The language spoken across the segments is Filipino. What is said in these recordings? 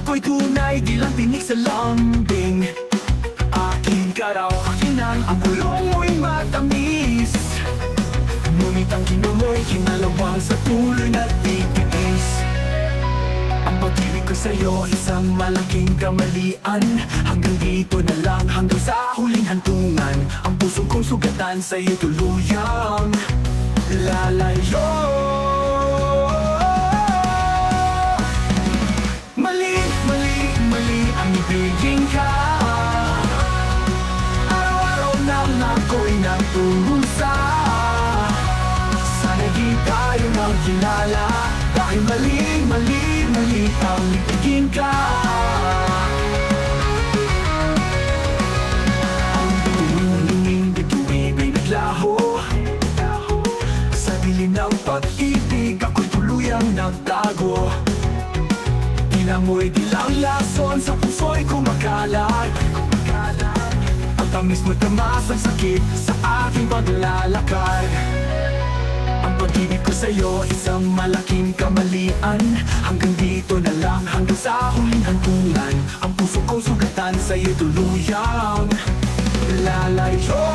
Ako'y tunay, di lang tinig sa lambing. Akin ka raw, akinan, ang bulong mo'y matamis. Ngunit ang ginuloy, kinalawang sa tuloy na titiis. Ang pag-ibig ko sa'yo, isang malaking kamalian. Hanggang dito na lang, hanggang sa huling hantungan. Ang puso kong sugatan sa'yo tuluyang lalayo. Mali, mali, mali ang ibigin ka. Araw-araw nang ako'y nagturusa. Sana di tayo magkilala, dahil mali, mali, mali ang ibigin ka. Ang tuningin bituin ay naglaho. Sa dilim ng pag-ibig ako'y tuluyang nagtago. Tila mo'y dilang lason sa puso'y kumakalat. Ang tamis mo'y tamas ang sakit sa aking paglalakad. Ang pag-ibig ko sa'yo, isang malaking kamalian. Hanggang dito na lang, hanggang sa huling hantungan. Ang puso kong sugatan sa'yo tuluyang lalayo.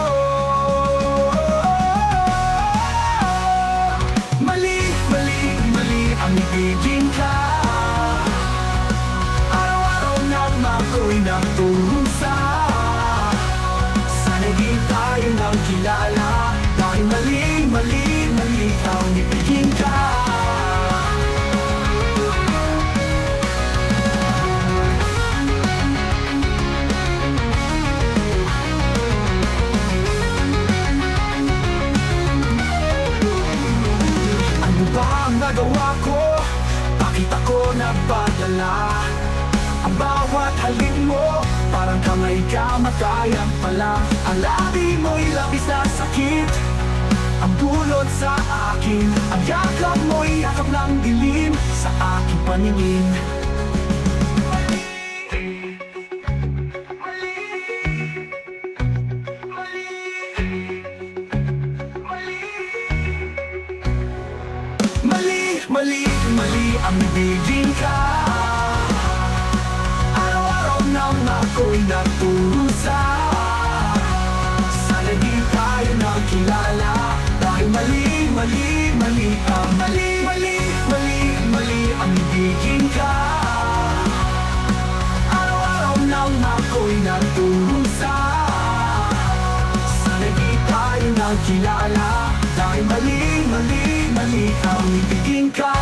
Mali, mali, mali ang ibigin ka. Araw-araw nang ako'y nagturusa. Sana di tayo nagkilala, dahil mali, mali, mali ang ibigin ka. Ano ba ang nagawa ko? Bakit ako nagpadala? Ang bawat halik mo, parang kamay kamatayan pala. Ang labi mo'y labis na sakit, ang dulot sa akin. Ang yakap mo'y yakap ng dilim sa aking paningin. Mali, mali, mali ang ibigin ka. Araw-araw nang ako'y nagturusa. Sana di tayo nagkilala, dahil mali, mali, mali ang mali, mali, mali, mali ang ibigin ka. Araw-araw nang ako'y nagturusa. Sana di tayo nagkilala, dahil mali, mali, mali ang ibigin ka.